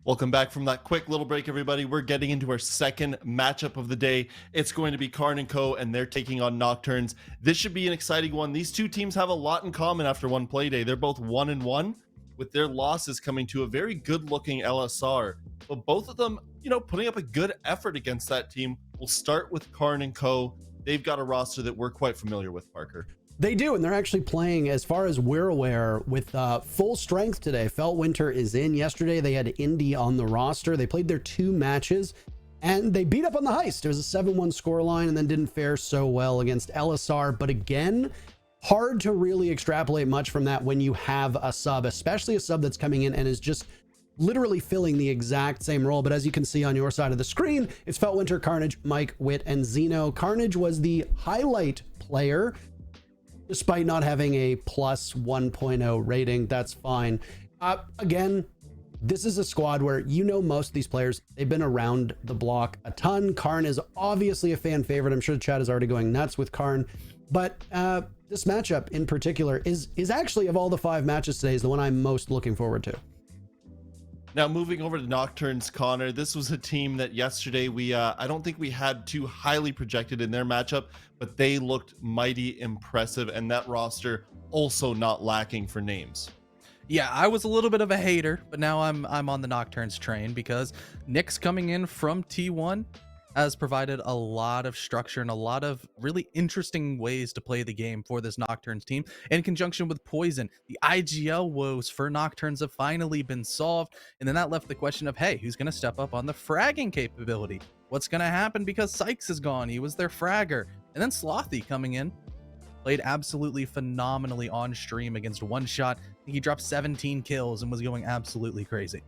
Welcome back from that quick little break, everybody. We're getting into our second matchup of the day. It's going to be Karn Co, and they're taking on Nokturns. This should be an exciting one. These two teams have a lot in common after one play day. They're both 1-1, with their losses coming to a very good-looking LSR. But both of them, putting up a good effort against that team. We'll start with Karn Co. They've got a roster that we're quite familiar with, Parker. They do, and they're actually playing, as far as we're aware, with full strength today. Feltwinter is in. Yesterday, they had Indy on the roster. They played their 2 matches, and they beat up on the Heist. It was a 7-1 scoreline, and then didn't fare so well against LSR. But again, hard to really extrapolate much from that when you have a sub, especially a sub that's coming in and is just literally filling the exact same role. But as you can see on your side of the screen, it's Feltwinter, Carnage, Mike, Wit, and Zeno. Carnage was the highlight player, despite not having a plus 1.0 rating. That's fine. Again, this is a squad where most of these players, they've been around the block a ton. Karn is obviously a fan favorite. I'm sure the chat is already going nuts with Karn, but this matchup in particular is actually, of all the 5 matches today, is the one I'm most looking forward to. Now, moving over to Nocturnes, Connor, this was a team that yesterday I don't think we had too highly projected in their matchup, but they looked mighty impressive, and that roster also not lacking for names. Yeah, I was a little bit of a hater, but now I'm on the Nocturnes train because Nick's coming in from T1 has provided a lot of structure and a lot of really interesting ways to play the game for this Nocturnes team in conjunction with Poison. The IGL woes for Nocturnes have finally been solved, and then that left the question of, hey, who's going to step up on the fragging capability? What's going to happen because Sykes is gone? He was their fragger. And then Slothy coming in, played absolutely phenomenally on stream against One Shot. He dropped 17 kills and was going absolutely crazy.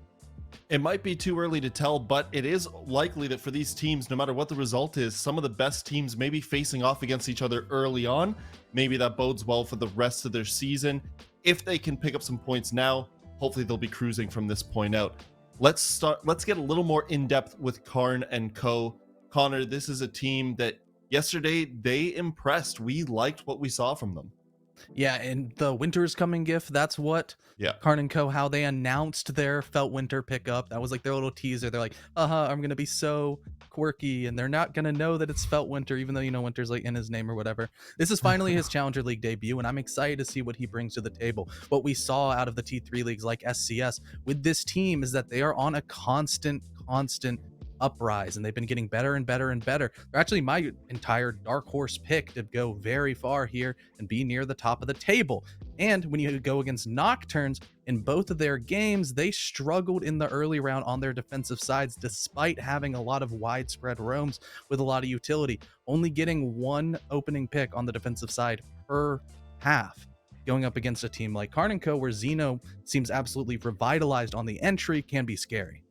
It might be too early to tell, but it is likely that for these teams, no matter what the result is, some of the best teams may be facing off against each other early on. Maybe that bodes well for the rest of their season. If they can pick up some points now, hopefully they'll be cruising from this point out. Let's get a little more in-depth with Karn Co. Connor, this is a team that yesterday they impressed. We liked what we saw from them. Yeah, and the winter is coming gift, that's what Karn Co, how they announced their Feltwinter pickup. That was like their little teaser. They're like, I'm gonna be so quirky, and they're not gonna know that it's Feltwinter, even though winter's like in his name or whatever. This is finally his Challenger League debut, and I'm excited to see what he brings to the table. What we saw out of the T3 leagues like SCS with this team is that they are on a constant uprise, and they've been getting better and better and better. They're actually my entire dark horse pick to go very far here and be near the top of the table. And when you go against Nocturnes, in both of their games, they struggled in the early round on their defensive sides, despite having a lot of widespread roams with a lot of utility, only getting 1 opening pick on the defensive side per half. Going up against a team like Karn Co, where Zeno seems absolutely revitalized on the entry, can be scary.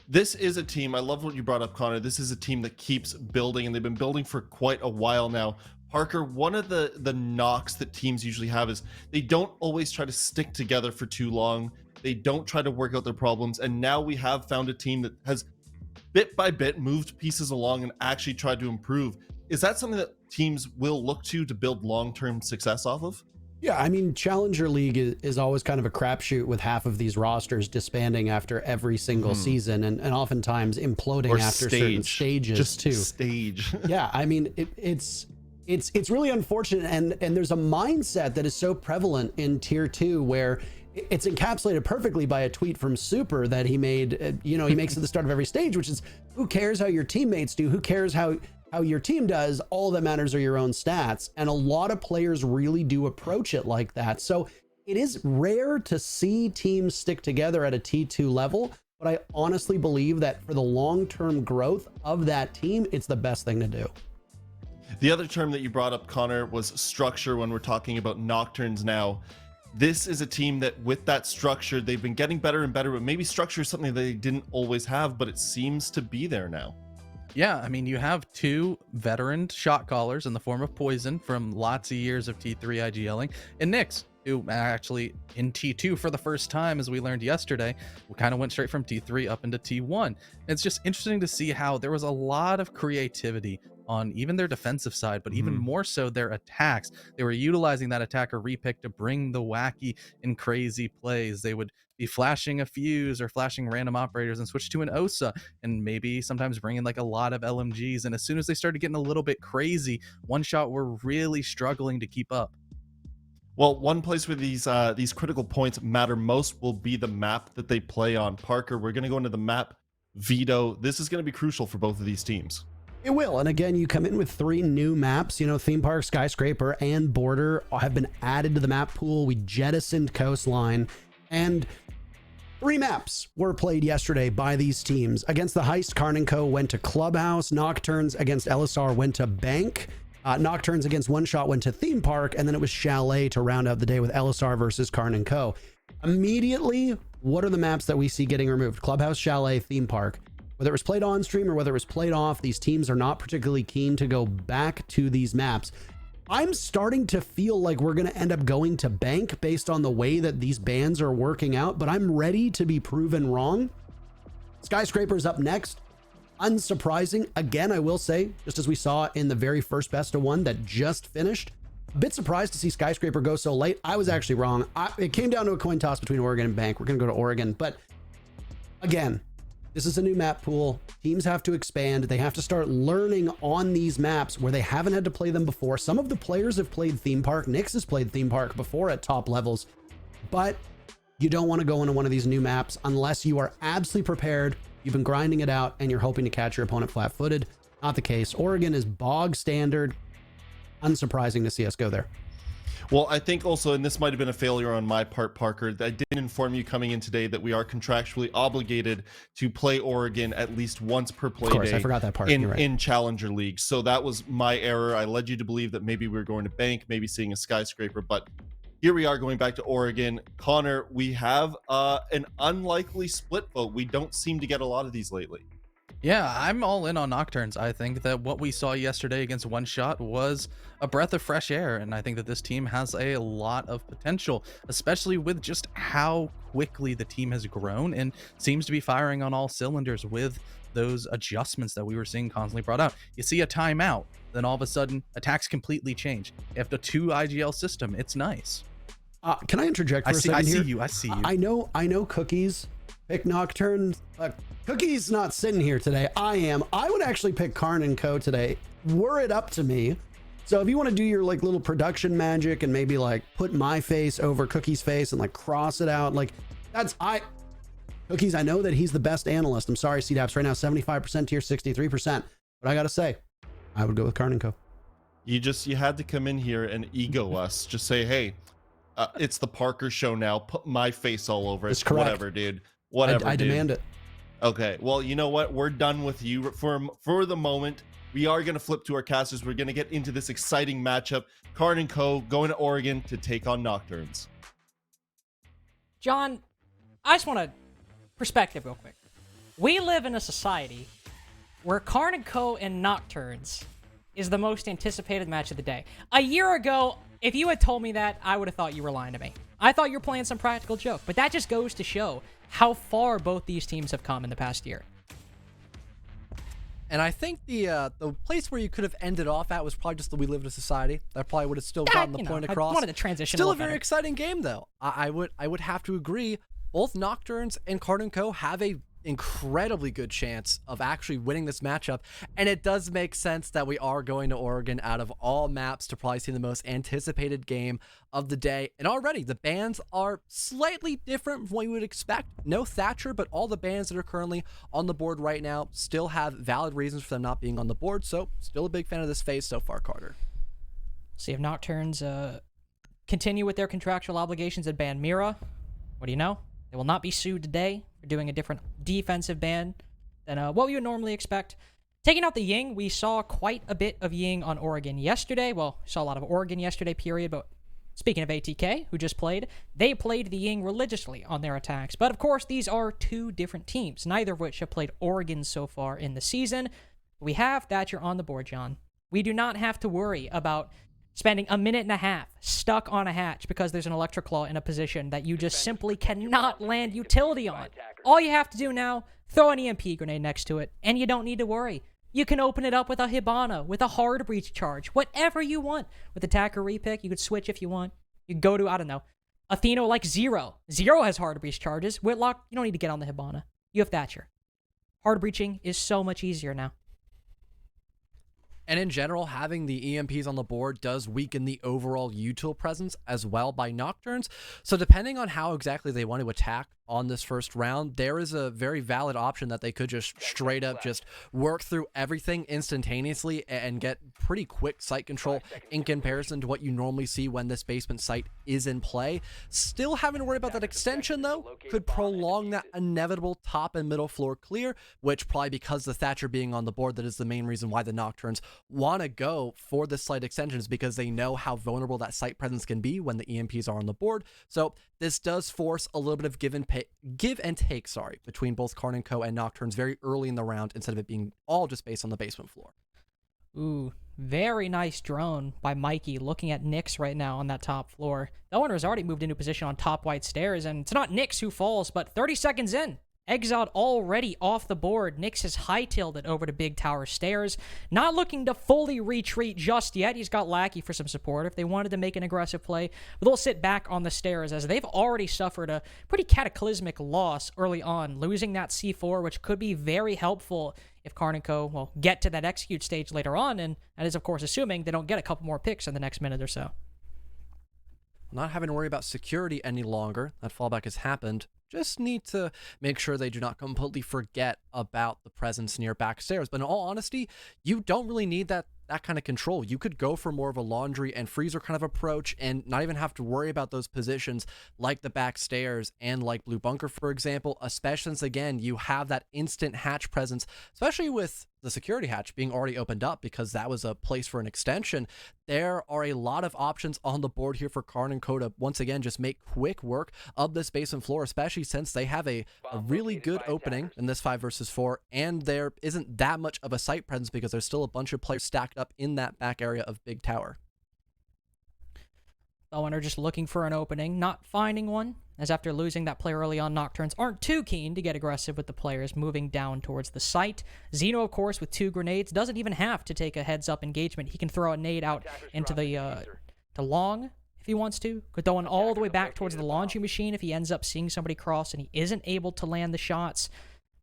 This is a team, I love what you brought up, Connor. This is a team that keeps building, and they've been building for quite a while now. Parker, one of the knocks that teams usually have is they don't always try to stick together for too long. They don't try to work out their problems, and now we have found a team that has bit by bit moved pieces along and actually tried to improve. Is that something that teams will look to build long-term success off of? Yeah, I mean, Challenger League is always kind of a crapshoot with half of these rosters disbanding after every single season, and oftentimes imploding or after certain stages. Just too. Stage. Yeah, I mean, it's really unfortunate, and there's a mindset that is so prevalent in Tier 2 where it's encapsulated perfectly by a tweet from Super that he made. He makes at the start of every stage, which is, who cares how your teammates do? Who cares how your team does? All that matters are your own stats. And a lot of players really do approach it like that. So it is rare to see teams stick together at a T2 level, but I honestly believe that for the long-term growth of that team, it's the best thing to do. The other term that you brought up, Connor, was structure when we're talking about Nocturnes now. This is a team that with that structure, they've been getting better and better, but maybe structure is something they didn't always have, but it seems to be there now. Yeah, I mean, you have 2 veteran shot callers in the form of Poison from lots of years of T3 IGLing, and Nyx, who actually in T2 for the first time, as we learned yesterday, we kind of went straight from T3 up into T1. And it's just interesting to see how there was a lot of creativity on even their defensive side, but even more so their attacks. They were utilizing that attacker repick to bring the wacky and crazy plays. They would be flashing a fuse or flashing random operators and switch to an OSA, and maybe sometimes bring in like a lot of LMGs. And as soon as they started getting a little bit crazy, One Shot were really struggling to keep up. Well, one place where these critical points matter most will be the map that they play on. Parker, we're going to go into the map veto. This is going to be crucial for both of these teams. It will. And again, you come in with 3 new maps. You know, Theme Park, Skyscraper, and Border have been added to the map pool. We jettisoned Coastline. And 3 maps were played yesterday by these teams. Against the Heist, Karn Co went to Clubhouse. Nocturns against LSR went to Bank. Nocturns against One Shot went to Theme Park. And then it was Chalet to round out the day with LSR versus Karn Co. Immediately, what are the maps that we see getting removed? Clubhouse, Chalet, Theme Park. Whether it was played on stream or whether it was played off, these teams are not particularly keen to go back to these maps. I'm starting to feel like we're going to end up going to Bank based on the way that these bans are working out, but I'm ready to be proven wrong. Skyscraper's up next. Unsurprising. Again, I will say, just as we saw in the very first best of 1 that just finished, a bit surprised to see Skyscraper go so late. I was actually wrong. It came down to a coin toss between Oregon and Bank. We're going to go to Oregon, but again, this is a new map pool. Teams have to expand. They have to start learning on these maps where they haven't had to play them before. Some of the players have played Theme Park. Nyx has played Theme Park before at top levels, but you don't want to go into one of these new maps unless you are absolutely prepared. You've been grinding it out and you're hoping to catch your opponent flat-footed. Not the case. Oregon is bog standard. Unsurprising to see us go there. Well, I think also, and this might have been a failure on my part, Parker, that I didn't inform you coming in today that we are contractually obligated to play Oregon at least once per play Of course, day I forgot that part. in Challenger League. So that was my error. I led you to believe that maybe we were going to Bank, maybe seeing a Skyscraper, but here we are going back to Oregon. Connor, we have an unlikely split vote. We don't seem to get a lot of these lately. Yeah, I'm all in on Nocturns. I think that what we saw yesterday against One Shot was a breath of fresh air, and I think that this team has a lot of potential, especially with just how quickly the team has grown and seems to be firing on all cylinders with those adjustments that we were seeing constantly brought out. You see a timeout, then all of a sudden attacks completely change. You have the 2 IGL system. It's nice. Can I interject for a second here? I see you. I know Cookies pick Nocturne. Cookie's not sitting here today. I am. I would actually pick Karn Co today. Were it up to me. So if you want to do your like little production magic and maybe like put my face over Cookie's face and like cross it out, like Cookies, I know that he's the best analyst. I'm sorry, CDAPS right now 75% to your 63%, but I gotta say, I would go with Karn Co. You had to come in here and ego us. Just say, hey, it's the Parker show now. Put my face all over it. It's correct. Whatever, dude. Whatever. I demand it. Okay, well, you know what? We're done with you for the moment. We are going to flip to our casters. We're going to get into this exciting matchup. Karn Co going to Oregon to take on Nocturns. John, I just want a perspective real quick. We live in a society where Karn Co and Nocturns is the most anticipated match of the day. A year ago, if you had told me that, I would have thought you were lying to me. I thought you were playing some practical joke, but that just goes to show how far both these teams have come in the past year. And I think the place where you could have ended off at was probably just that we live in a society. That probably would have still gotten the point across. I wanted to transition. Still a better. very exciting game, though. I would have to agree. Both Nocturns and Karn Co have a incredibly good chance of actually winning this matchup, and it does make sense that we are going to Oregon out of all maps to probably see the most anticipated game of the day. And already the bans are slightly different from what you would expect. No Thatcher, but all the bans that are currently on the board right now still have valid reasons for them not being on the board. So still a big fan of this phase so far, Carter. See if Nocturns continue with their contractual obligations and ban Mira. What do you know? They will not be sued today for doing a different defensive ban than what we would normally expect. Taking out the Ying, we saw quite a bit of Ying on Oregon yesterday. Well, we saw a lot of Oregon yesterday, period. But speaking of ATK, who just played, they played the Ying religiously on their attacks. But of course, these are 2 different teams, neither of which have played Oregon so far in the season. We have Thatcher on the board, John. We do not have to worry about spending a minute and a half stuck on a hatch because there's an Electric Claw in a position that you just simply cannot land utility on. All you have to do now, throw an EMP grenade next to it, and you don't need to worry. You can open it up with a Hibana, with a hard breach charge, whatever you want. With attacker repick, you could switch if you want. You go to, I don't know, Athena like Zero. Zero has hard breach charges. Whitlock, you don't need to get on the Hibana. You have Thatcher. Hard breaching is so much easier now. And in general, having the EMPs on the board does weaken the overall util presence as well by Nocturns. So depending on how exactly they want to attack on this first round, there is a very valid option that they could just straight up just work through everything instantaneously and get pretty quick site control in comparison to what you normally see when this basement site is in play. Still having to worry about that extension though could prolong that inevitable top and middle floor clear, which probably because the Thatcher being on the board, that is the main reason why the Nocturns want to go for the site extension, is because they know how vulnerable that site presence can be when the EMPs are on the board. So this does force a little bit of give and take between both Karn Co and Nocturns very early in the round, instead of it being all just based on the basement floor. Ooh, very nice drone by Mikey looking at Nyx right now on that top floor. The owner has already moved into position on top white stairs, and it's not Nyx who falls, but 30 seconds in, Exiled already off the board. Nyx has hightailed it over to Big Tower Stairs. Not looking to fully retreat just yet. He's got Lackey for some support if they wanted to make an aggressive play. But they'll sit back on the stairs as they've already suffered a pretty cataclysmic loss early on, losing that C4, which could be very helpful if Karn Co will get to that execute stage later on. And that is, of course, assuming they don't get a couple more picks in the next minute or so. Not having to worry about security any longer. That fallback has happened. Just need to make sure they do not completely forget about the presence near back stairs. But in all honesty, you don't really need that kind of control. You could go for more of a laundry and freezer kind of approach and not even have to worry about those positions like the back stairs and like Blue Bunker, for example, especially since, again, you have that instant hatch presence, especially with the security hatch being already opened up because that was a place for an extension. There are a lot of options on the board here for Karn Co to once again just make quick work of this basement floor, especially since they have a really good opening in this 5 versus 4, and there isn't that much of a site presence because there's still a bunch of players stacked up in that back area of Big Tower. Owen are just looking for an opening, not finding one, as after losing that player early on, Nocturns aren't too keen to get aggressive with the players moving down towards the site. Zeno, of course, with 2 grenades, doesn't even have to take a heads-up engagement. He can throw a nade out into the to long if he wants to. Could throw one all the way back towards the launching machine if he ends up seeing somebody cross and he isn't able to land the shots.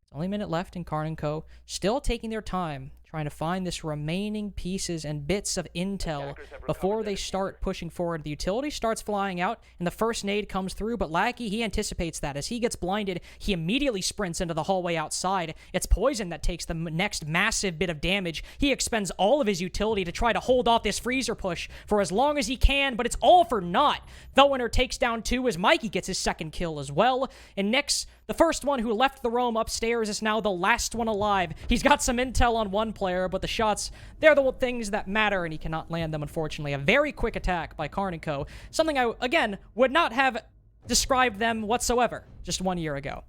It's only a minute left in Karn Co. Still taking their time, trying to find this remaining pieces and bits of intel before they start pushing forward. The utility starts flying out, and the first nade comes through, but Lackey, he anticipates that. As he gets blinded, he immediately sprints into the hallway outside. It's Poison that takes the next massive bit of damage. He expends all of his utility to try to hold off this freezer push for as long as he can, but it's all for naught. Felwinter takes down 2 as Mikey gets his second kill as well, and Nyx, the first one who left the roam upstairs, is now the last one alive. He's got some intel on one player, but the shots, they're the things that matter, and he cannot land them, unfortunately. A very quick attack by Karn Co. Something I, again, would not have described them whatsoever just 1 year ago.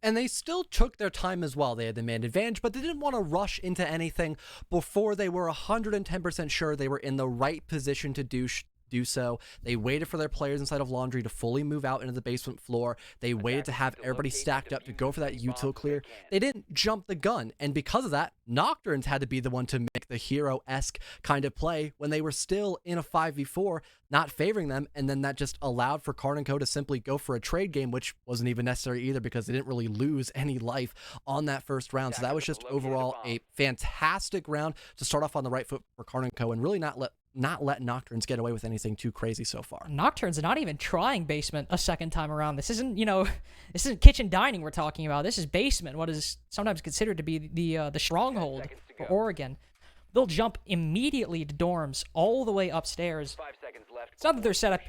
And they still took their time as well. They had the man advantage, but they didn't want to rush into anything before they were 110% sure they were in the right position to do so. They waited for their players inside of Laundry to fully move out into the basement floor. They waited to have everybody stacked up to go for that util clear. They didn't jump the gun, and because of that, Nocturns had to be the one to make the hero-esque kind of play when they were still in a 5v4, not favoring them, and then that just allowed for Karn Co to simply go for a trade game, which wasn't even necessary either because they didn't really lose any life on that first round. So that was just overall a fantastic round to start off on the right foot for Karn Co and really not let Nocturns get away with anything too crazy so far. Nocturns are not even trying basement a second time around. This isn't, this isn't kitchen dining we're talking about. This is basement, what is sometimes considered to be the stronghold for Oregon. They'll jump immediately to dorms all the way upstairs. It's not that their setup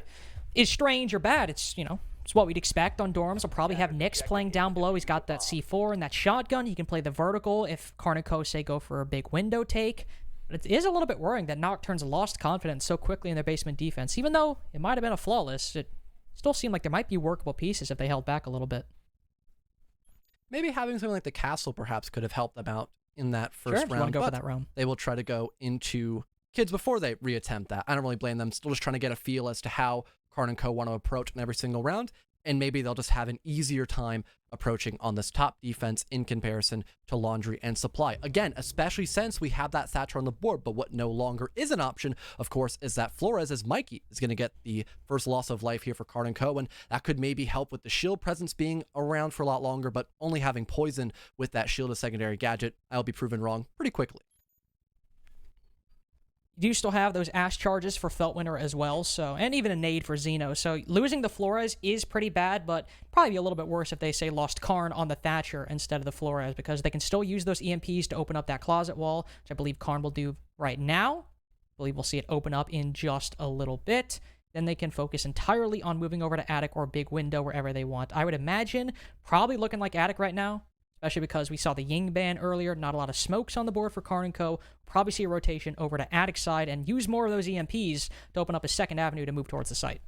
is strange or bad. It's, it's what we'd expect on dorms. They'll probably have Nyx playing down below. He's got that C4 and that shotgun. He can play the vertical if Karn Co, say, go for a big window take. But it is a little bit worrying that Nocturns lost confidence so quickly in their basement defense. Even though it might have been a flawless, it still seemed like there might be workable pieces if they held back a little bit. Maybe having something like the castle perhaps could have helped them out in that first round. Go for that round. They will try to go into kids before they reattempt that. I don't really blame them. Still just trying to get a feel as to how Karn Co want to approach in every single round. and maybe they'll just have an easier time approaching on this top defense in comparison to Laundry and Supply. Again, especially since we have that Thatcher on the board, but what no longer is an option, of course, is that Flores as Mikey is going to get the first loss of life here for Karn Co, and that could maybe help with the shield presence being around for a lot longer, but only having poison with that shield as secondary gadget, I'll be proven wrong pretty quickly. You do still have those Ash charges for Feltwinter as well, so, and even a nade for Zeno. So losing the Flores is pretty bad, but probably be a little bit worse if they say lost Karn on the Thatcher instead of the Flores, because they can still use those EMPs to open up that closet wall, which I believe Karn will do right now. I believe we'll see it open up in just a little bit. Then they can focus entirely on moving over to Attic or Big Window wherever they want. I would imagine probably looking like Attic right now, especially because we saw the Ying ban earlier. Not a lot of smokes on the board for Karn Co. Probably see a rotation over to Attic side and use more of those EMPs to open up a second avenue to move towards the site.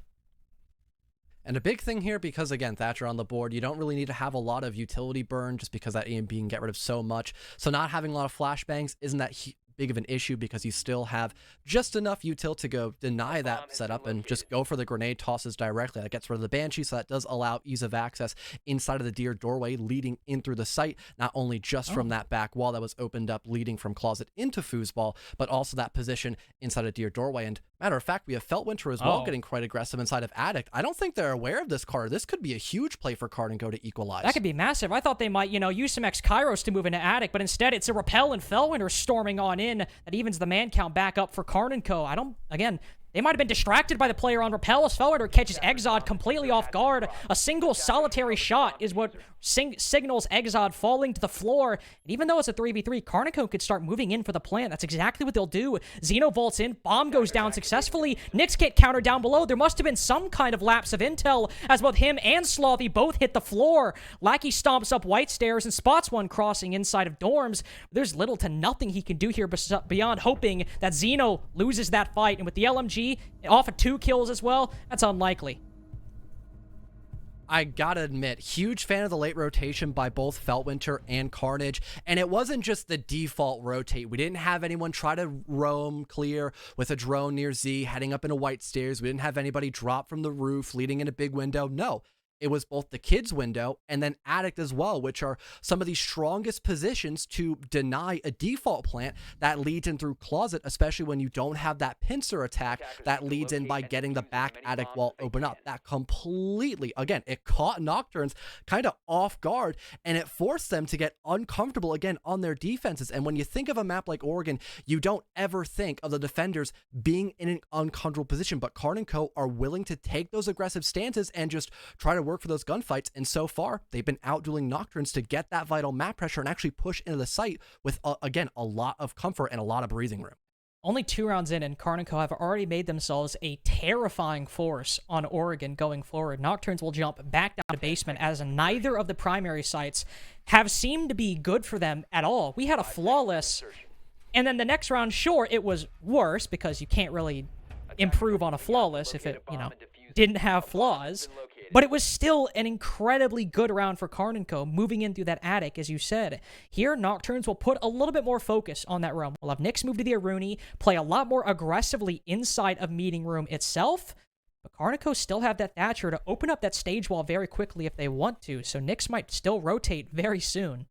And a big thing here, because again, Thatcher on the board, you don't really need to have a lot of utility burn just because that EMP can get rid of so much. So not having a lot of flashbangs isn't that big of an issue because you still have just enough util to go deny that setup and just go for the grenade tosses directly. That gets rid of the Banshee, so that does allow ease of access inside of the Deer doorway leading in through the site, not only just from that back wall that was opened up leading from closet into foosball, but also that position inside of Deer doorway. And matter of fact, we have Feltwinter as well getting quite aggressive inside of Attic. I don't think they're aware of this card. This could be a huge play for Karn Co to equalize. That could be massive. I thought they might, use some X-Kairos to move into Attic, but instead it's a Repel and Feltwinter storming on in. That evens the man count back up for Karn Co. They might have been distracted by the player on Repel as Feltwinter catches Exod completely off guard. A single solitary shot is what signals Exod falling to the floor. And even though it's a 3v3, Karn Co could start moving in for the plant. That's exactly what they'll do. Zeno vaults in. Bomb goes down successfully. Nyx get countered down below. There must have been some kind of lapse of intel as both him and Slothy both hit the floor. Lackey stomps up White Stairs and spots one crossing inside of dorms. There's little to nothing he can do here beyond hoping that Zeno loses that fight. And with the LMG off of 2 kills as well, that's unlikely. I gotta admit, huge fan of the late rotation by both Feltwinter and Carnage, and it wasn't just the default rotate. We didn't have anyone try to roam clear with a drone near Z heading up into White Stairs. We didn't have anybody drop from the roof leading into Big Window. No. It was both the kids window and then Attic as well, which are some of the strongest positions to deny a default plant that leads in through closet, especially when you don't have that pincer attack that leads in by getting the back Attic wall open up. That completely, again, it caught Nokturns kind of off guard and it forced them to get uncomfortable again on their defenses. And when you think of a map like Oregon, you don't ever think of the defenders being in an uncomfortable position, but Karn Co are willing to take those aggressive stances and just try to work for those gunfights, and so far they've been outdueling Nocturnes to get that vital map pressure and actually push into the site with again a lot of comfort and a lot of breathing room. Only 2 rounds in, and Karn Co have already made themselves a terrifying force on Oregon going forward. Nocturnes will jump back down to basement as neither of the primary sites have seemed to be good for them at all. We had a flawless, and then the next round, sure, it was worse because you can't really improve on a flawless if it, didn't have flaws. But it was still an incredibly good round for Karn Co, moving in through that Attic, as you said. Here, Nocturnes will put a little bit more focus on that roam. We'll have Nyx move to the Aruni, play a lot more aggressively inside of Meeting Room itself. But Karn Co still have that Thatcher to open up that stage wall very quickly if they want to, so Nyx might still rotate very soon.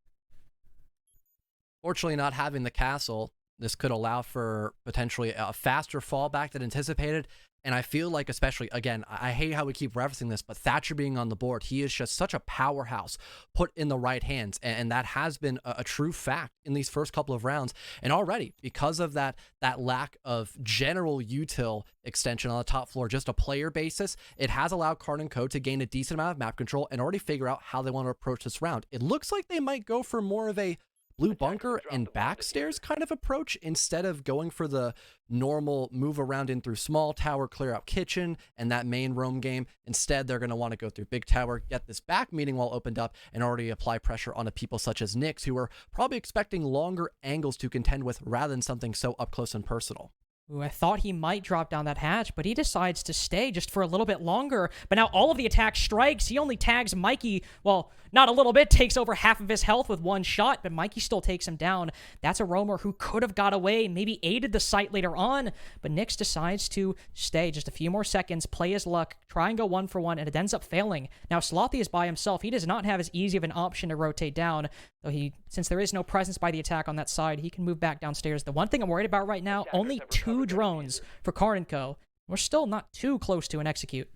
Fortunately, not having the castle, this could allow for potentially a faster fallback than anticipated. And I feel like, especially, again, I hate how we keep referencing this, but Thatcher being on the board, he is just such a powerhouse put in the right hands. And that has been a true fact in these first couple of rounds. And already, because of that lack of general util extension on the top floor, just a player basis, it has allowed Karn Co to gain a decent amount of map control and already figure out how they want to approach this round. It looks like they might go for more of a blue bunker and backstairs kind of approach instead of going for the normal move around in through small tower, clear out kitchen, and that main roam game. Instead, they're going to want to go through big tower, get this back meeting wall opened up, and already apply pressure onto people such as Nyx, who are probably expecting longer angles to contend with rather than something so up close and personal. who I thought he might drop down that hatch, but he decides to stay just for a little bit longer. But now all of the attack strikes. He only tags Mikey, well, not a little bit, takes over half of his health with one shot, but Mikey still takes him down. That's a roamer who could have got away, maybe aided the site later on, but Nyx decides to stay just a few more seconds, play his luck, try and go 1-for-1, and it ends up failing. Now Slothy is by himself. He does not have as easy of an option to rotate down, though since there is no presence by the attack on that side, he can move back downstairs. The one thing I'm worried about right now, only 2 drones for Karn Co. We're still not too close to an execute.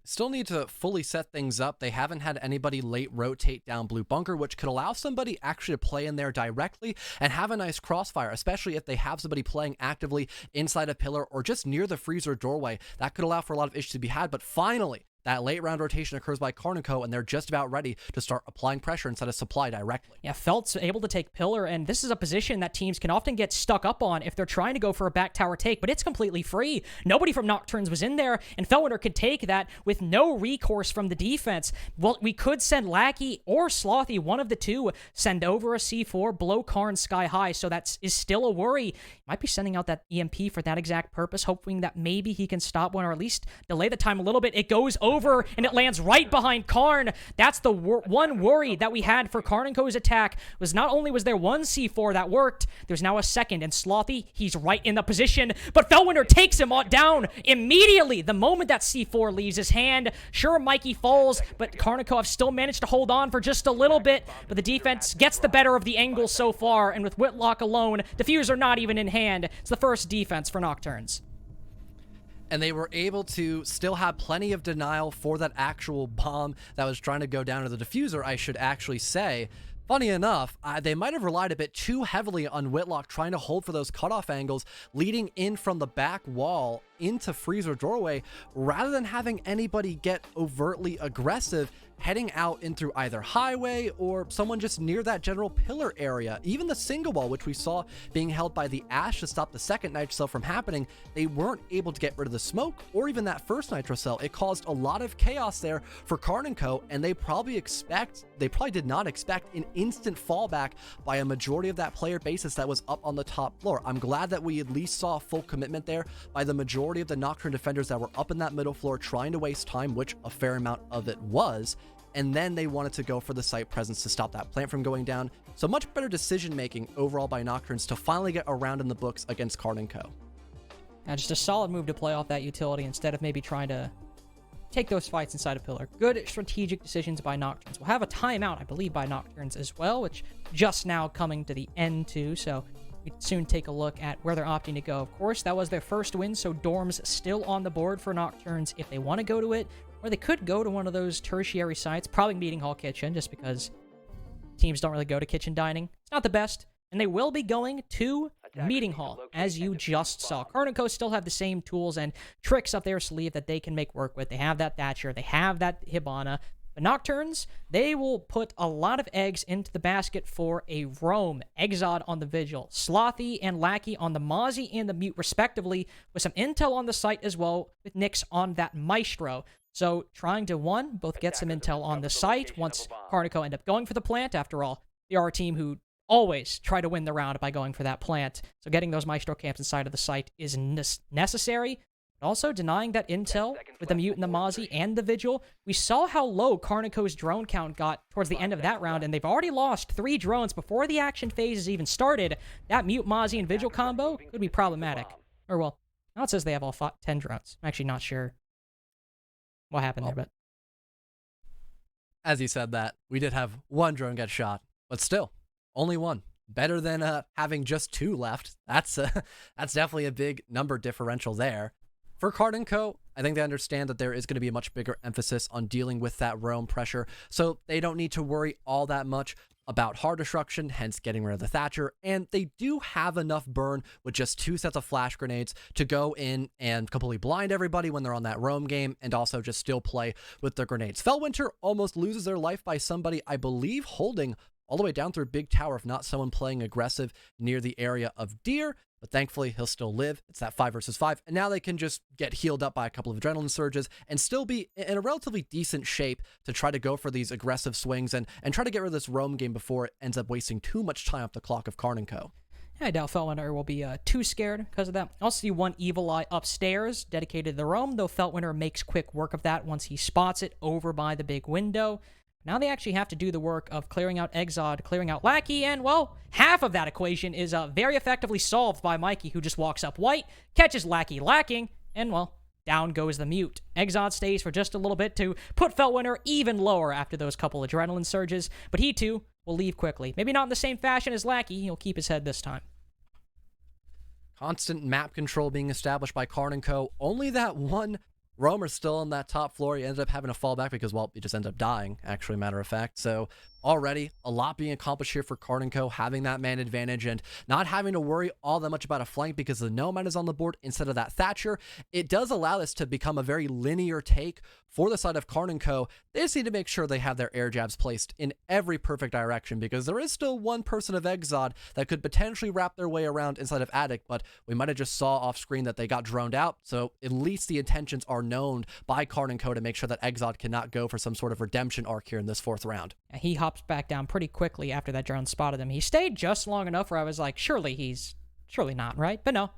Still need to fully set things up. They haven't had anybody late rotate down blue bunker, which could allow somebody actually to play in there directly and have a nice crossfire, especially if they have somebody playing actively inside a pillar or just near the freezer doorway. That could allow for a lot of issues to be had, but finally, that late round rotation occurs by Karn Co, and they're just about ready to start applying pressure instead of supply directly. Yeah, Felt's able to take pillar, and this is a position that teams can often get stuck up on if they're trying to go for a back tower take, but it's completely free. Nobody from Nokturns was in there, and Feltwinter could take that with no recourse from the defense. Well, we could send Lackey or Slothy, one of the two, send over a C4, blow Karn sky high, so that is still a worry. Might be sending out that EMP for that exact purpose, hoping that maybe he can stop one or at least delay the time a little bit. It goes over, and it lands right behind Karn. That's the one worry that we had for Karn Co's attack, was not only was there one C4 that worked, there's now a second, and Slothy, he's right in the position, but Feltwinter takes him down immediately the moment that C4 leaves his hand. Sure, Mikey falls, but Karn Co have still managed to hold on for just a little bit, but the defense gets the better of the angle so far, and with Whitlock alone, diffuser not even in hand. It's the first defense for Nokturns. And they were able to still have plenty of denial for that actual bomb that was trying to go down to the diffuser, I should actually say. Funny enough, they might have relied a bit too heavily on Whitlock trying to hold for those cutoff angles leading in from the back wall into freezer doorway, rather than having anybody get overtly aggressive heading out in through either highway or someone just near that general pillar area. Even the single wall, which we saw being held by the Ash to stop the second nitro cell from happening, they weren't able to get rid of the smoke or even that first nitro cell. It caused a lot of chaos there for Karn Co, and they probably did not expect an instant fallback by a majority of that player basis that was up on the top floor. I'm glad that we at least saw full commitment there by the majority of the Nocturne defenders that were up in that middle floor trying to waste time, which a fair amount of it was. And then they wanted to go for the site presence to stop that plant from going down. So much better decision making overall by Nocturnes to finally get a round in the books against Karn Co. Now, just a solid move to play off that utility instead of maybe trying to take those fights inside a pillar. Good strategic decisions by Nocturnes. We'll have a timeout, I believe, by Nocturnes as well, which just now coming to the end too, so we soon take a look at where they're opting to go. Of course, that was their first win, so Dorm's still on the board for Nocturnes if they want to go to it, or they could go to one of those tertiary sites, probably Meeting Hall Kitchen, just because teams don't really go to kitchen dining. It's not the best, and they will be going to Meeting Hall, as you just saw. Karn Co still have the same tools and tricks up their sleeve that they can make work with. They have that Thatcher, they have that Hibana, but Nocturnes, they will put a lot of eggs into the basket for a roam. Exod on the Vigil, Slothy and Lackey on the Mozzie and the Mute respectively, with some intel on the site as well, with Nyx on that Maestro. So trying to, both get some intel on the site once Karn Co end up going for the plant. After all, they are a team who always try to win the round by going for that plant. So getting those Maestro camps inside of the site is necessary. But also denying that intel with the Mute and the Mozzie and the Vigil. We saw how low Karn Co's drone count got towards the end of that round, and they've already lost 3 drones before the action phase has even started. That Mute, Mozzie, and Vigil combo could be problematic. Or, well, now it says they have all 10 drones. I'm actually not sure what happened there, but as you said that, we did have 1 drone get shot, but still, only 1. Better than having just 2 left. That's definitely a big number differential there. For Karn Co, I think they understand that there is going to be a much bigger emphasis on dealing with that roam pressure, so they don't need to worry all that much about hard destruction, hence getting rid of the Thatcher, and they do have enough burn with just 2 sets of flash grenades to go in and completely blind everybody when they're on that roam game, and also just still play with their grenades. Feltwinter almost loses their life by somebody, I believe, holding all the way down through Big Tower, if not someone playing aggressive near the area of Deer, but thankfully he'll still live. It's that 5 versus 5, and now they can just get healed up by a couple of adrenaline surges and still be in a relatively decent shape to try to go for these aggressive swings and try to get rid of this roam game before it ends up wasting too much time off the clock of Karn Co. I doubt Feltwinter will be too scared because of that. I also see one Evil Eye upstairs dedicated to the roam, though Feltwinter makes quick work of that once he spots it over by the big window. Now they actually have to do the work of clearing out Exod, clearing out Lackey, and, well, half of that equation is very effectively solved by Mikey, who just walks up white, catches Lackey lacking, and, well, down goes the mute. Exod stays for just a little bit to put Feltwinter even lower after those couple adrenaline surges, but he, too, will leave quickly. Maybe not in the same fashion as Lackey. He'll keep his head this time. Constant map control being established by Karn Co. Only that one roamer still on that top floor. He ended up having to fall back because, well, he just ended up dying, actually, matter of fact. So already a lot being accomplished here for Karn Co, having that man advantage and not having to worry all that much about a flank because the Nomad is on the board instead of that Thatcher. It does allow this to become a very linear take for the side of Karn Co. They just need to make sure they have their air jabs placed in every perfect direction because there is still one person of Exod that could potentially wrap their way around inside of Attic, but we might have just saw off screen that they got droned out. So at least the intentions are known by Karn Co to make sure that Exod cannot go for some sort of redemption arc here in this 4th round. He hops back down pretty quickly after that drone spotted him. He stayed just long enough where I was like, surely not, right? But no,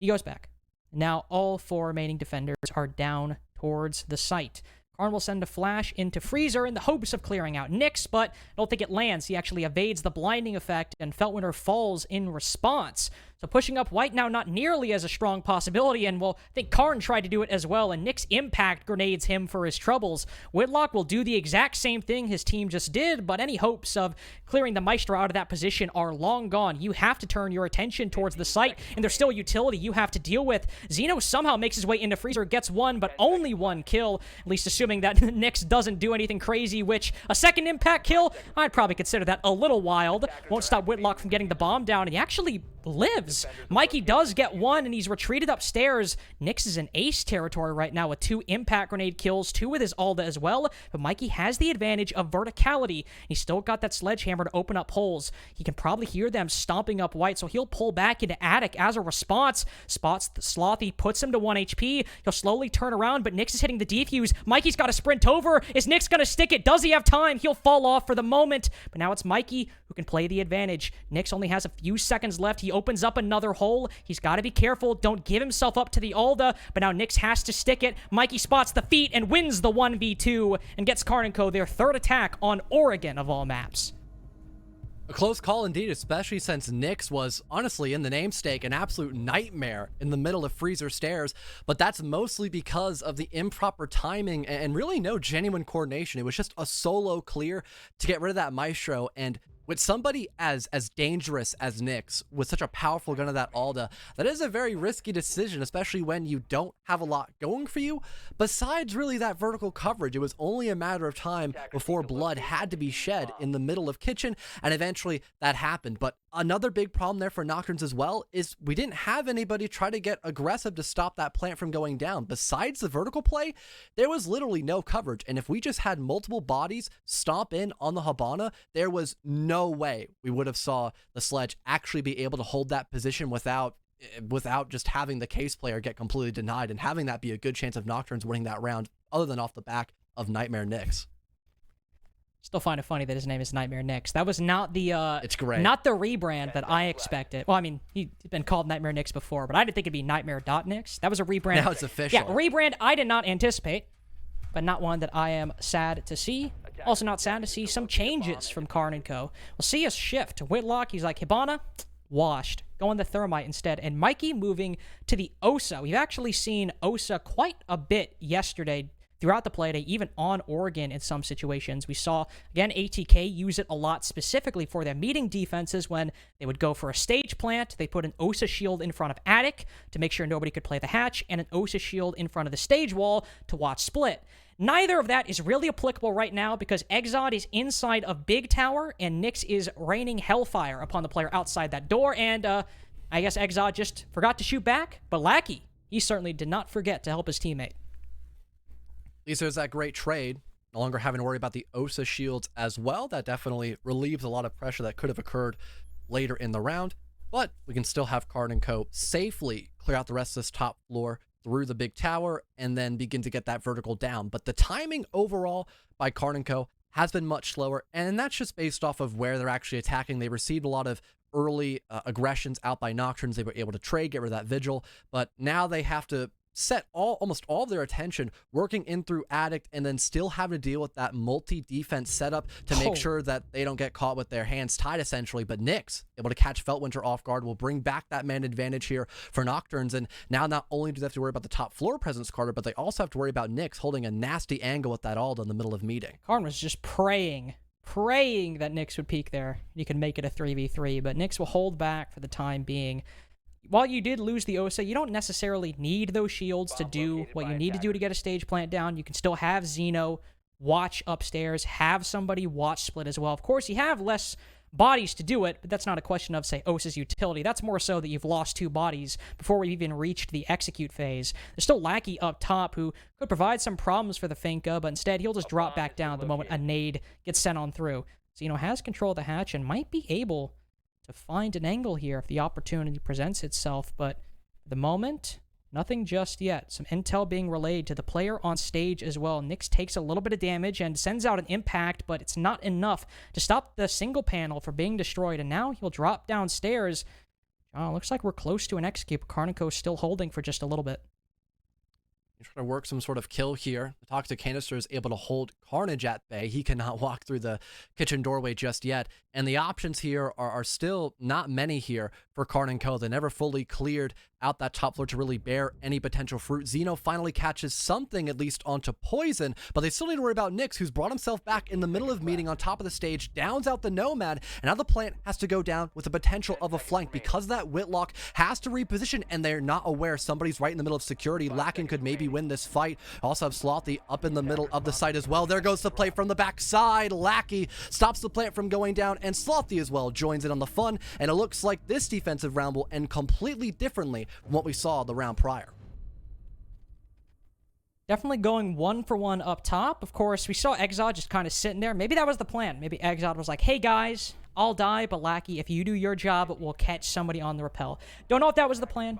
he goes back. Now all 4 remaining defenders are down towards the site. Karn will send a flash into Freezer in the hopes of clearing out Nyx, but I don't think it lands. He actually evades the blinding effect, and Feltwinter falls in response. So pushing up white now not nearly as a strong possibility, and, well, I think Karn tried to do it as well, and Nyx impact grenades him for his troubles. Whitlock will do the exact same thing his team just did, but any hopes of clearing the Maestro out of that position are long gone. You have to turn your attention towards the site, and there's still utility you have to deal with. Xeno somehow makes his way into Freezer, gets one, but only one kill, at least assuming that Nyx doesn't do anything crazy, which a second impact kill, I'd probably consider that a little wild. Won't stop Whitlock from getting the bomb down, and he actually lives. Mikey does get one, and he's retreated upstairs. Nyx is in ace territory right now with 2 impact grenade kills, 2 with his Alda as well, but Mikey has the advantage of verticality. He's still got that sledgehammer to open up holes. He can probably hear them stomping up white, so he'll pull back into Attic as a response. Spots the Slothy, puts him to 1 HP. He'll slowly turn around, but Nyx is hitting the defuse. Mikey's got to sprint over. Is Nyx going to stick it? Does he have time? He'll fall off for the moment, but now it's Mikey who can play the advantage. Nyx only has a few seconds left. He opens up another hole. He's got to be careful. Don't give himself up to the Alda, but now Nyx has to stick it. Mikey spots the feet and wins the 1v2 and gets Karn Co their 3rd attack on Oregon of all maps. A close call indeed, especially since Nyx was, honestly, in the namesake, an absolute nightmare in the middle of Freezer stairs, but that's mostly because of the improper timing and really no genuine coordination. It was just a solo clear to get rid of that Maestro, and with somebody as dangerous as Nyx, with such a powerful gun of that Alda, that is a very risky decision, especially when you don't have a lot going for you. Besides really that vertical coverage, it was only a matter of time before blood had to be shed in the middle of kitchen, and eventually that happened. But another big problem there for Nocturns as well is we didn't have anybody try to get aggressive to stop that plant from going down. Besides the vertical play, there was literally no coverage, and if we just had multiple bodies stomp in on the Habana, there was no way we would have saw the sledge actually be able to hold that position without just having the case player get completely denied and having that be a good chance of Nocturns winning that round, other than off the back of Nightmare Nyx. Still find it funny that his name is Nightmare Nyx. That was not the it's great. Not the rebrand that I expected. Well, I mean, he's been called Nightmare Nyx before, but I didn't think it'd be Nightmare.Nyx. That was a rebrand. Now it's official. Yeah, rebrand I did not anticipate, but not one that I am sad to see. Also not sad to see some changes from Karn Co. We'll see a shift. Whitlock, he's like, Hibana, washed. Going the Thermite instead. And Mikey moving to the Osa. We've actually seen Osa quite a bit yesterday throughout the Playday, even on Oregon in some situations. We saw, again, ATK use it a lot specifically for their meeting defenses when they would go for a stage plant. They put an Osa shield in front of Attic to make sure nobody could play the hatch, and an Osa shield in front of the stage wall to watch split. Neither of that is really applicable right now because Exod is inside of Big Tower and Nyx is raining hellfire upon the player outside that door, and I guess Exod just forgot to shoot back, but Lackey, he certainly did not forget to help his teammate. At least there's that great trade. No longer having to worry about the Osa shields as well. That definitely relieves a lot of pressure that could have occurred later in the round. But we can still have Karn Co safely clear out the rest of this top floor through the big tower and then begin to get that vertical down. But the timing overall by Karn Co has been much slower, and that's just based off of where they're actually attacking. They received a lot of early aggressions out by Nocturns. They were able to trade, get rid of that Vigil, but now they have to set almost all of their attention working in through Addict, and then still having to deal with that multi-defense setup to make sure that they don't get caught with their hands tied, essentially. But Nyx, able to catch Feltwinter off guard, will bring back that man advantage here for Nocturns. And now not only do they have to worry about the top floor presence, Carter, but they also have to worry about Nyx holding a nasty angle with that ult in the middle of meeting. Karn was just praying that Nyx would peek there. You can make it a 3v3, but Nyx will hold back for the time being. While you did lose the Osa, you don't necessarily need those shields to do what you need to do to get a stage plant down. You can still have Xeno watch upstairs, have somebody watch split as well. Of course, you have less bodies to do it, but that's not a question of, say, Osa's utility. That's more so that you've lost 2 bodies before we've even reached the execute phase. There's still Lackey up top who could provide some problems for the Finka, but instead he'll just drop back down the moment a nade gets sent on through. Xeno has control of the hatch and might be able to find an angle here if the opportunity presents itself, but for the moment, nothing just yet. Some intel being relayed to the player on stage as well. Nyx takes a little bit of damage and sends out an impact, but it's not enough to stop the single panel from being destroyed, and now he'll drop downstairs. Looks like we're close to an execute, but Karn Co still holding for just a little bit. He's trying to work some sort of kill here. The Toxic Canister is able to hold Carnage at bay. He cannot walk through the kitchen doorway just yet. And the options here are still not many here for Karn Co. They never fully cleared out that top floor to really bear any potential fruit. Xeno finally catches something, at least onto Poison, but they still need to worry about Nyx, who's brought himself back in the middle of meeting on top of the stage, downs out the Nomad, and now the plant has to go down with the potential of a flank because that Whitlock has to reposition, and they're not aware somebody's right in the middle of security. Lacken could maybe win this fight. Also have Slothy up in the middle of the site as well. There goes the play from the backside. Lackey stops the plant from going down, and Slothy as well joins in on the fun, and it looks like this defensive round will end completely differently from what we saw the round prior. Definitely going 1-for-1 up top. Of course, we saw Exod just kind of sitting there. Maybe that was the plan. Maybe Exod was like, hey guys, I'll die, but Lackey, if you do your job, we'll catch somebody on the rappel. Don't know if that was the plan,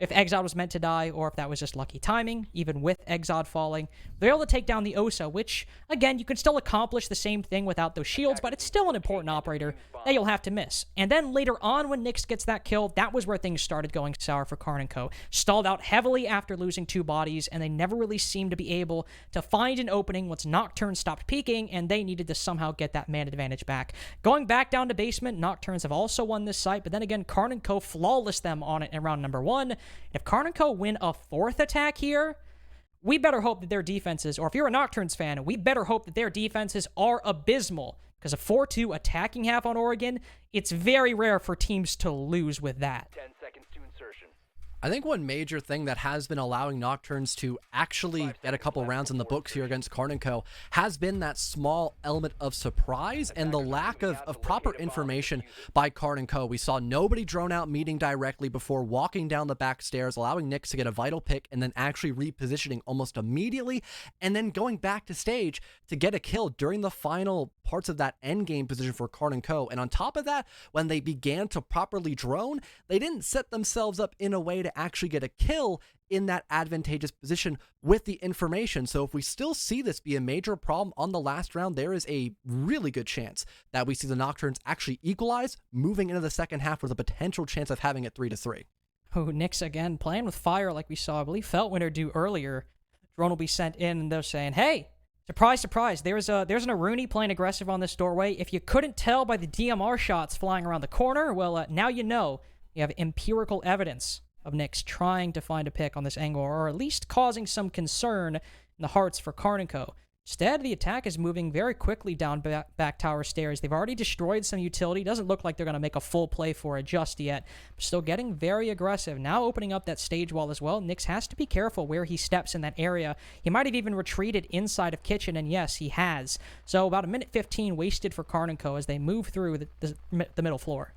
if Exod was meant to die, or if that was just lucky timing, even with Exod falling. They're able to take down the Osa, which, again, you can still accomplish the same thing without those shields, but it's still an important operator that you'll have to miss. And then later on, when Nyx gets that kill, that was where things started going sour for Karn Co. Stalled out heavily after losing 2 bodies, and they never really seemed to be able to find an opening once Nocturnes stopped peeking, and they needed to somehow get that man advantage back. Going back down to basement, Nocturnes have also won this site, but then again, Karn Co. flawless them on it in round number 1. If Karn Co. win a 4th attack here, we better hope that their defenses, or if you're a Nocturnes fan, we better hope that their defenses are abysmal. Because a 4-2 attacking half on Oregon, it's very rare for teams to lose with that. 10 seconds to insertion. I think one major thing that has been allowing Nocturnes to actually get a couple rounds in the books here against Karn Co. has been that small element of surprise and the lack of proper information by Karn Co. We saw nobody drone out meeting directly before walking down the back stairs, allowing Nyx to get a vital pick, and then actually repositioning almost immediately, and then going back to stage to get a kill during the final parts of that endgame position for Karn Co. And on top of that, when they began to properly drone, they didn't set themselves up in a way to actually get a kill in that advantageous position with the information. So if we still see this be a major problem on the last round, there is a really good chance that we see the Nocturnes actually equalize, moving into the second half with a potential chance of having it 3-3. Oh, Nyx again, playing with fire like we saw, I believe Feltwinter do earlier. Drone will be sent in, and they're saying, hey, surprise, surprise, there's an Aruni playing aggressive on this doorway. If you couldn't tell by the DMR shots flying around the corner, well, now you know. You have empirical evidence of Nyx trying to find a pick on this angle, or at least causing some concern in the hearts for Karn Co. Instead, the attack is moving very quickly down back tower stairs. They've already destroyed some utility. Doesn't look like they're going to make a full play for it just yet. Still getting very aggressive. Now opening up that stage wall as well. Nyx has to be careful where he steps in that area. He might have even retreated inside of kitchen, and yes, he has. So about 1:15 wasted for Karn Co. as they move through the middle floor.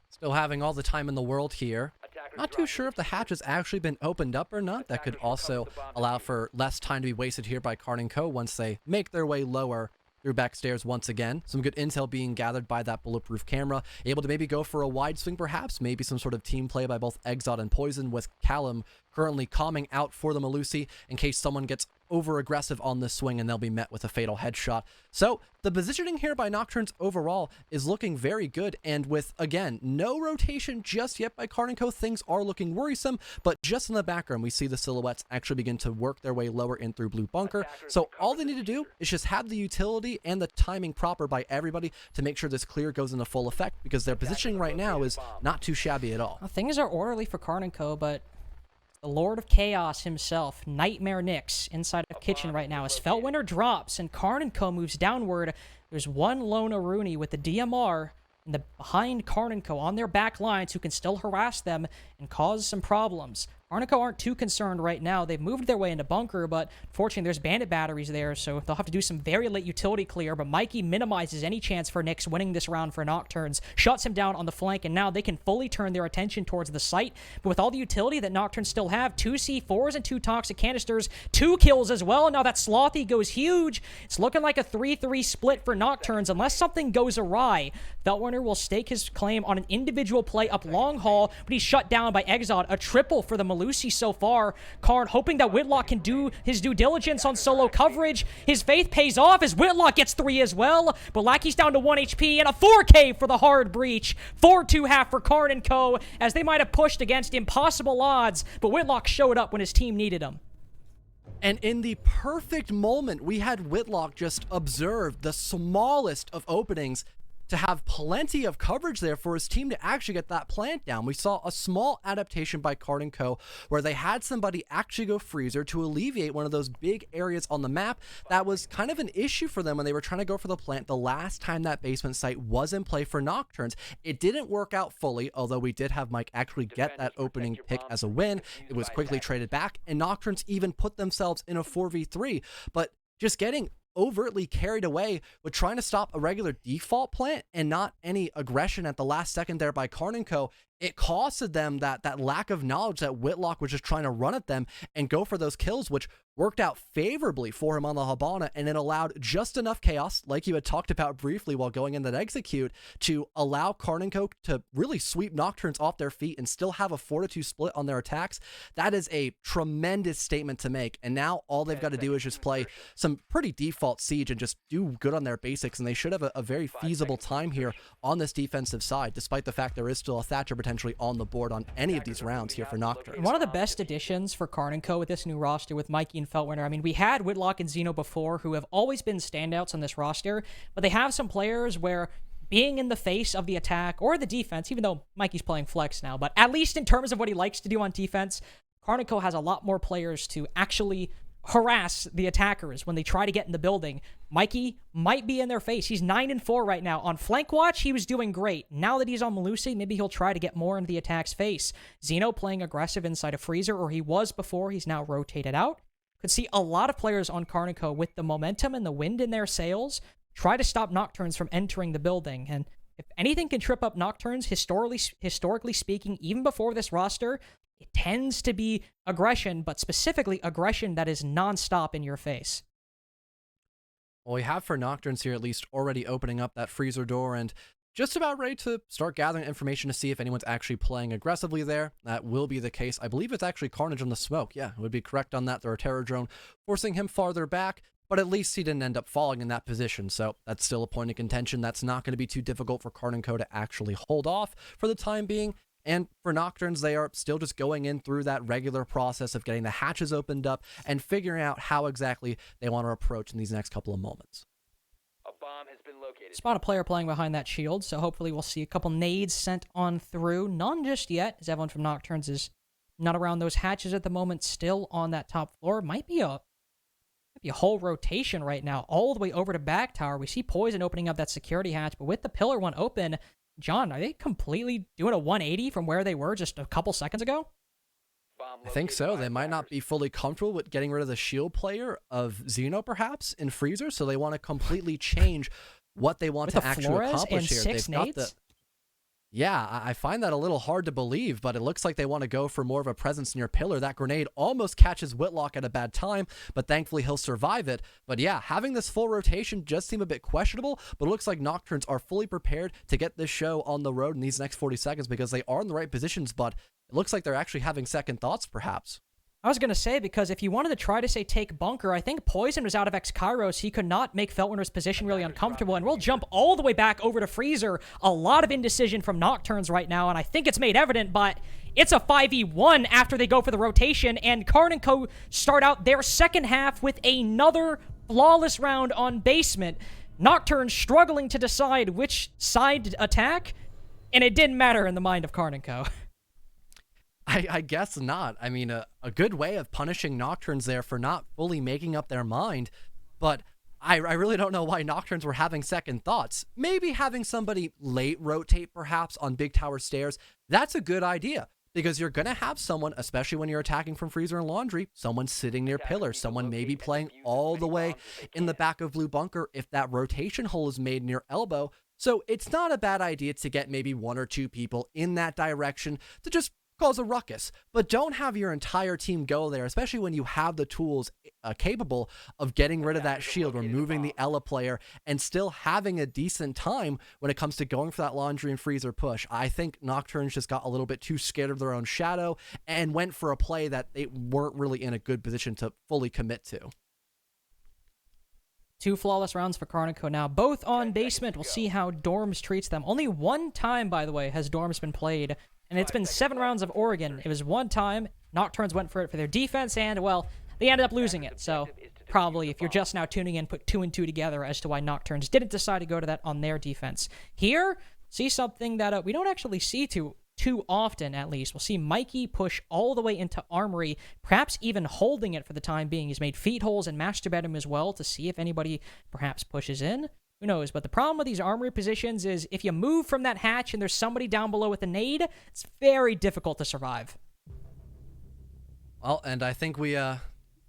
Still having all the time in the world here. Not too sure if the hatch has actually been opened up or not. That could also allow for less time to be wasted here by Karn Co. once they make their way lower through backstairs once again. Some good intel being gathered by that bulletproof camera. Able to maybe go for a wide swing perhaps. Maybe some sort of team play by both Exod and Poison with Callum currently calming out for the Melusi in case someone gets over aggressive on this swing and they'll be met with a fatal headshot. So the positioning here by Nocturns overall is looking very good, and with, again, no rotation just yet by Karn Co, things are looking worrisome, but just in the background we see the silhouettes actually begin to work their way lower in through blue bunker. So all they need to do is just have the utility and the timing proper by everybody to make sure this clear goes into full effect, because their positioning right now is not too shabby at all. Well, things are orderly for Karn Co, but the Lord of Chaos himself, Nightmare Nix, inside of Kitchen right now as Feltwinter drops and Karn Co moves downward. There's one lone Aruni with the DMR and behind Karn Co on their back lines who can still harass them and cause some problems. Karn Co aren't too concerned right now. They've moved their way into bunker, but unfortunately there's bandit batteries there, so they'll have to do some very late utility clear, but Mikey minimizes any chance for Nyx winning this round for Nocturnes, shuts him down on the flank, and now they can fully turn their attention towards the site. But with all the utility that Nocturnes still have, 2 C4s and 2 toxic canisters, 2 kills as well. Now that Slothy goes huge. It's looking like a 3-3 split for Nocturnes unless something goes awry. Feltwinter will stake his claim on an individual play up long haul, but he's shut down by Exod. A triple for the Melusi so far. Karn hoping that Whitlock can do his due diligence on solo coverage. His faith pays off as Whitlock gets 3 as well, but Lackey's down to 1 HP and a 4K for the hard breach. 4-2 half for Karn Co, as they might have pushed against impossible odds, but Whitlock showed up when his team needed him. And in the perfect moment, we had Whitlock just observe the smallest of openings to have plenty of coverage there for his team to actually get that plant down. We saw a small adaptation by Karn Co where they had somebody actually go freezer to alleviate one of those big areas on the map that was kind of an issue for them when they were trying to go for the plant the last time that basement site was in play for Nocturnes. It didn't work out fully, although we did have Mike actually get that opening pick as a win. It was quickly traded back, and Nocturnes even put themselves in a 4v3, but just getting overtly carried away with trying to stop a regular default plant and not any aggression at the last second there by Karn Co, it costed them that lack of knowledge that Whitlock was just trying to run at them and go for those kills, which worked out favorably for him on the Habana, and it allowed just enough chaos, like you had talked about briefly while going in that execute, to allow Karn Co to really sweep Nocturnes off their feet and still have a 4-2 split on their attacks. That is a tremendous statement to make, and now all they've got to do is just play some pretty default siege and just do good on their basics, and they should have a very feasible time here on this defensive side, despite the fact there is still a Thatcher potentially on the board on any of these rounds here for Nocturnes. One of the best additions for Karn Co with this new roster with Mikey and Feltwinter. I mean, we had Whitlock and Xeno before, who have always been standouts on this roster, but they have some players where being in the face of the attack or the defense, even though Mikey's playing flex now, but at least in terms of what he likes to do on defense, Karn Co has a lot more players to actually harass the attackers when they try to get in the building. Mikey might be in their face. He's 9-4 right now. On flank watch, he was doing great. Now that he's on Melusi, maybe he'll try to get more into the attack's face. Xeno playing aggressive inside a freezer, or he was before. He's now rotated out. Could see a lot of players on Karn Co with the momentum and the wind in their sails try to stop Nocturnes from entering the building. And if anything can trip up Nocturnes, historically speaking, even before this roster, it tends to be aggression, but specifically aggression that is nonstop in your face. Well, we have for Nocturnes here at least already opening up that freezer door and just about ready to start gathering information to see if anyone's actually playing aggressively there. That will be the case. I believe it's actually Carnage on the smoke. Yeah, it would be correct on that. There are terror drone forcing him farther back, but at least he didn't end up falling in that position. So that's still a point of contention. That's not going to be too difficult for Karn Co to actually hold off for the time being. And for Nocturnes, they are still just going in through that regular process of getting the hatches opened up and figuring out how exactly they want to approach in these next couple of moments. Spot a player playing behind that shield, so hopefully we'll see a couple nades sent on through. None just yet, as everyone from Nocturnes is not around those hatches at the moment, still on that top floor. Might be a whole rotation right now, all the way over to back tower. We see Poison opening up that security hatch, but with the pillar one open, John, are they completely doing a 180 from where they were just a couple seconds ago? I think so. They might not be fully comfortable with getting rid of the shield player of Xeno, perhaps, in Freezer, so they want to completely change what they want to actually accomplish here. They've got the... Yeah, I find that a little hard to believe, but it looks like they want to go for more of a presence near pillar. That grenade almost catches Whitlock at a bad time, but thankfully he'll survive it. But yeah, having this full rotation just seemed a bit questionable, but it looks like Nocturnes are fully prepared to get this show on the road in these next 40 seconds because they are in the right positions, but it looks like they're actually having second thoughts, perhaps. I was going to say, because if you wanted to try to say take bunker, I think Poison was out of X-Kairos. He could not make Feltwinter's position really uncomfortable, and we'll jump all the way back over to Freezer. A lot of indecision from Nocturns right now, and I think it's made evident, but it's a 5v1 after they go for the rotation, and Karn Co start out their second half with another flawless round on basement. Nocturnes struggling to decide which side to attack, and it didn't matter in the mind of Karn Co. I guess not. I mean, a good way of punishing Nocturnes there for not fully making up their mind, but I really don't know why Nocturnes were having second thoughts. Maybe having somebody late rotate perhaps on Big Tower Stairs, that's a good idea, because you're going to have someone, especially when you're attacking from Freezer and Laundry, someone sitting near Pillar, someone maybe playing all the way in the back of Blue Bunker if that rotation hole is made near Elbow. So it's not a bad idea to get maybe 1 or 2 people in that direction to just cause a ruckus, but don't have your entire team go there, especially when you have the tools capable of getting rid of that shield, removing the Ela player, and still having a decent time when it comes to going for that Laundry and Freezer push. I think Nocturnes just got a little bit too scared of their own shadow and went for a play that they weren't really in a good position to fully commit to. 2 flawless rounds for Karn Co now, both on basement. We'll see how Dorms treats them. Only 1 time, by the way, has Dorms been played, and it's been 7 rounds of Oregon. It was 1 time. Nocturnes went for it for their defense, and, well, they ended up losing it. So probably, if you're just now tuning in, put 2 and 2 together as to why Nocturnes didn't decide to go to that on their defense. Here, see something that we don't actually see too often, at least. We'll see Mikey push all the way into Armory, perhaps even holding it for the time being. He's made feet holes and master bedroom as well to see if anybody perhaps pushes in. Who knows? But the problem with these Armory positions is if you move from that hatch and there's somebody down below with a nade, it's very difficult to survive. Well, and I think we're not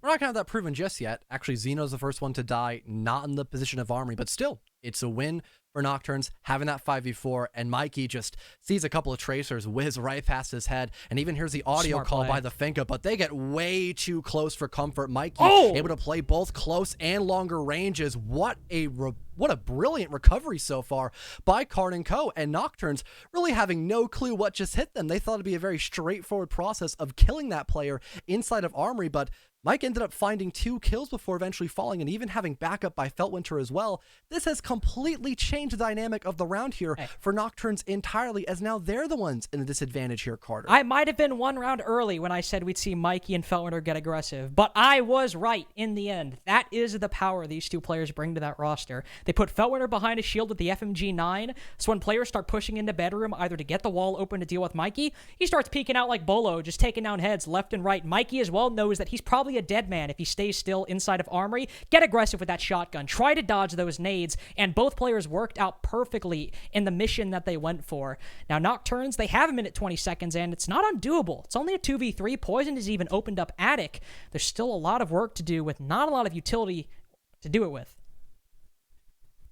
going to have that proven just yet. Actually, Xeno's the first one to die, not in the position of Armory, but still, it's a win for Nocturnes, having that 5v4, and Mikey just sees a couple of tracers whiz right past his head, and even hears the audio Smart call play by the Finka, but they get way too close for comfort. Mikey able to play both close and longer ranges. What a brilliant recovery so far by Karn Co, and Nocturnes really having no clue what just hit them. They thought it'd be a very straightforward process of killing that player inside of Armory, but Mike ended up finding 2 kills before eventually falling, and even having backup by Feltwinter as well. This has completely changed the dynamic of the round here for Nocturnes entirely, as now they're the ones in the disadvantage here, Carter. I might have been 1 round early when I said we'd see Mikey and Feltwinter get aggressive, but I was right in the end. That is the power these 2 players bring to that roster. They put Feltwinter behind a shield with the FMG-9, so when players start pushing into bedroom, either to get the wall open to deal with Mikey, he starts peeking out like Bolo, just taking down heads left and right. Mikey as well knows that he's probably a dead man if he stays still inside of Armory. Get aggressive with that shotgun. Try to dodge those nades, and both players worked out perfectly in the mission that they went for. Now, Nocturnes, they have a minute 20 seconds, and it's not undoable. It's only a 2v3. Poison has even opened up Attic. There's still a lot of work to do with not a lot of utility to do it with.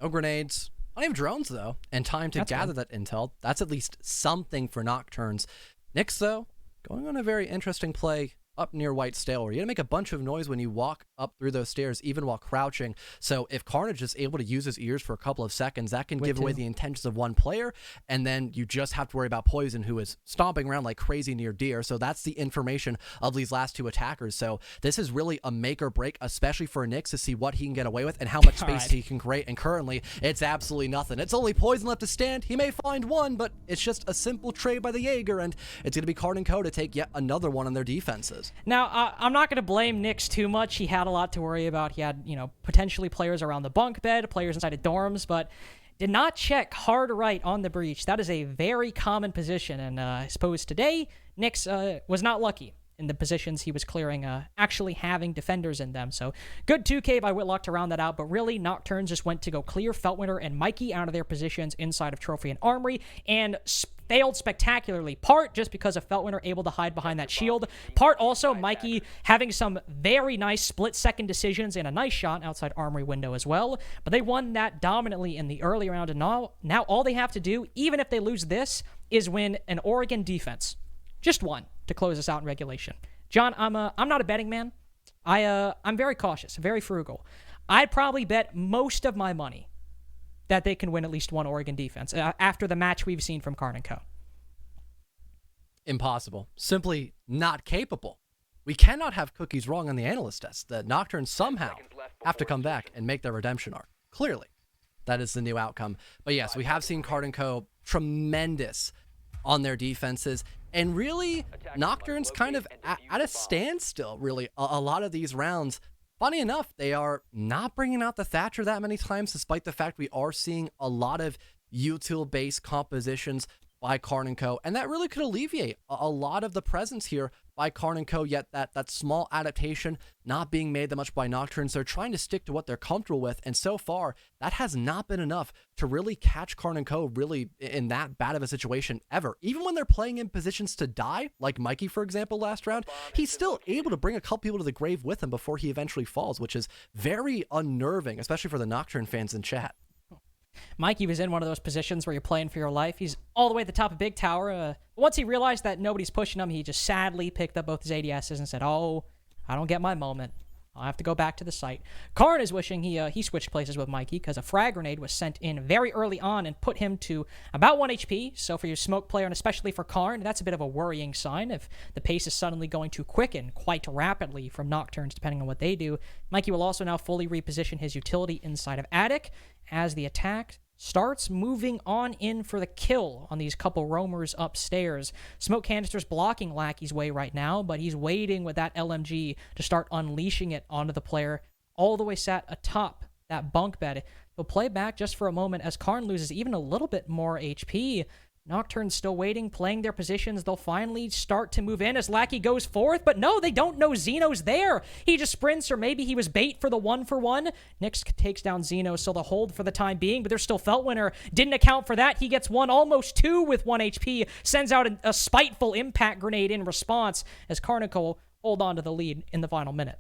No grenades. Plenty of drones, though, and time to gather that intel. That's at least something for Nocturnes. Nyx, though, going on a very interesting play up near White Stale, where you're going to make a bunch of noise when you walk up through those stairs, even while crouching. So if Carnage is able to use his ears for a couple of seconds, that can give away the intentions of one player, and then you just have to worry about Poison, who is stomping around like crazy near Deer. So that's the information of these last 2 attackers. So this is really a make or break, especially for Nyx, to see what he can get away with and how much space he can create. And currently, it's absolutely nothing. It's only Poison left to stand. He may find one, but it's just a simple trade by the Jaeger, and it's going to be Karn Co to take yet another one on their defenses. Now, I'm not going to blame Nyx too much. He had a lot to worry about. He had, potentially players around the bunk bed, players inside of dorms, but did not check hard right on the breach. That is a very common position, and I suppose today, Nyx was not lucky in the positions he was clearing, actually having defenders in them. So good 2K by Whitlock to round that out, but really Nocturnes just went to go clear Feltwinter and Mikey out of their positions inside of Trophy and Armory, and failed spectacularly. Part just because of Feltwinter able to hide behind that shield. Part also Mikey having some very nice split-second decisions and a nice shot outside Armory window as well. But they won that dominantly in the early round, and now all they have to do, even if they lose this, is win an Oregon defense. Just one to close us out in regulation. John, I'm not a betting man. I'm very cautious, very frugal. I'd probably bet most of my money that they can win at least one Oregon defense after the match we've seen from Karn Co. Impossible. Simply not capable we cannot have cookies wrong on the analyst test. The Nocturnes somehow have to come back and make their redemption arc. Clearly, that is the new outcome. But yes, we have seen Karn Co tremendous on their defenses, and really Nocturnes kind of at a standstill, really, a lot of these rounds. Funny enough, they are not bringing out the Thatcher that many times, despite the fact we are seeing a lot of util-based compositions by Karn Co, and that really could alleviate a lot of the presence here by Karn Co, yet that small adaptation not being made that much by Nocturnes. They're trying to stick to what they're comfortable with, and so far, that has not been enough to really catch Karn Co really in that bad of a situation ever. Even when they're playing in positions to die, like Mikey, for example, last round, he's still able to bring a couple people to the grave with him before he eventually falls, which is very unnerving, especially for the Nocturne fans in chat. Mikey was in one of those positions where you're playing for your life. He's all the way at the top of Big Tower. Once he realized that nobody's pushing him, he just sadly picked up both his ADSs and said, "Oh, I don't get my moment. I'll have to go back to the site." Karn is wishing he switched places with Mikey because a frag grenade was sent in very early on and put him to about 1 HP. So for your smoke player, and especially for Karn, that's a bit of a worrying sign if the pace is suddenly going to quicken quite rapidly from Nocturnes, depending on what they do. Mikey will also now fully reposition his utility inside of Attic as the attack starts moving on in for the kill on these couple roamers upstairs. Smoke canister's blocking Lackey's way right now, but he's waiting with that LMG to start unleashing it onto the player all the way sat atop that bunk bed. He'll play back just for a moment as Karn loses even a little bit more HP. Nocturne's still waiting, playing their positions. They'll finally start to move in as Lackey goes forth, but no, they don't know Xeno's there. He just sprints, or maybe he was bait for the 1-for-1. Nyx takes down Xeno, so they'll hold for the time being, but there's still Feltwinter. Didn't account for that. He gets one, almost two with 1 HP, sends out a spiteful impact grenade in response as Karn Co hold on to the lead in the final minute.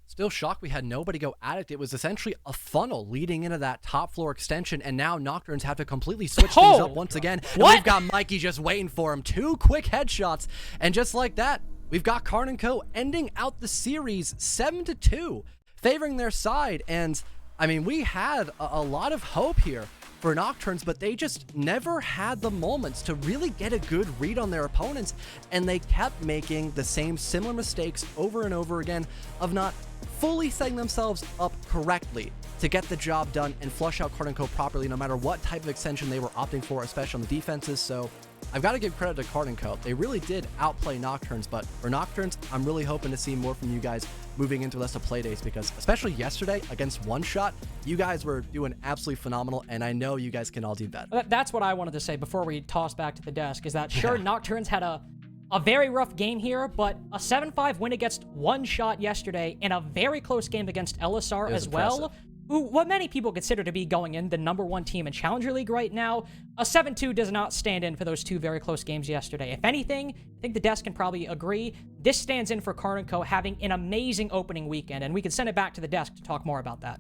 Still shocked we had nobody go Addict. It was essentially a funnel leading into that top floor extension, and now Nocturnes have to completely switch things up once again. And we've got Mikey just waiting for him. 2 quick headshots, and just like that, we've got Karn Co ending out the series 7-2, favoring their side. And I mean, we had a lot of hope here for Nocturnes, but they just never had the moments to really get a good read on their opponents, and they kept making the same similar mistakes over and over again of not fully setting themselves up correctly to get the job done and flush out Karn Co properly, no matter what type of extension they were opting for, especially on the defenses. So I've got to give credit to Karn Co. They really did outplay Nocturnes, but for Nocturnes, I'm really hoping to see more from you guys moving into the rest of Playdays, because especially yesterday against One Shot, you guys were doing absolutely phenomenal, and I know you guys can all do better. That's what I wanted to say before we toss back to the desk, is that sure, Nocturnes had a very rough game here, but a 7-5 win against One Shot yesterday and a very close game against LSR as well, who what many people consider to be going in the #1 team in Challenger League right now. A 7-2 does not stand in for those 2 very close games yesterday. If anything, I think the desk can probably agree, this stands in for Karn Co having an amazing opening weekend, and we can send it back to the desk to talk more about that.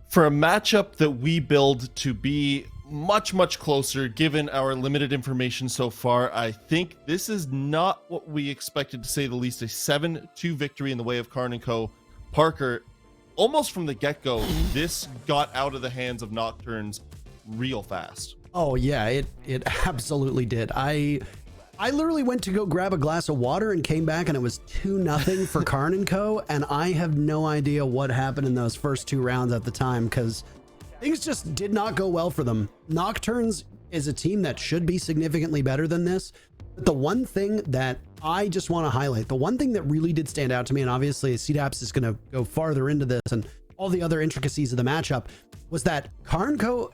For a matchup that we build to be much closer, given our limited information so far, I think this is not what we expected, to say the least. A 7-2 victory in the way of Karn Co. Parker, almost from the get-go, this got out of the hands of Nocturnes real fast. Oh yeah, it absolutely did. I literally went to go grab a glass of water and came back, and it was 2-0 for Karn Co, and I have no idea what happened in those first 2 rounds at the time, because things just did not go well for them. Nocturnes is a team that should be significantly better than this. But the one thing that I just want to highlight, the one thing that really did stand out to me, and obviously CDAPS is going to go farther into this and all the other intricacies of the matchup, was that Karn Co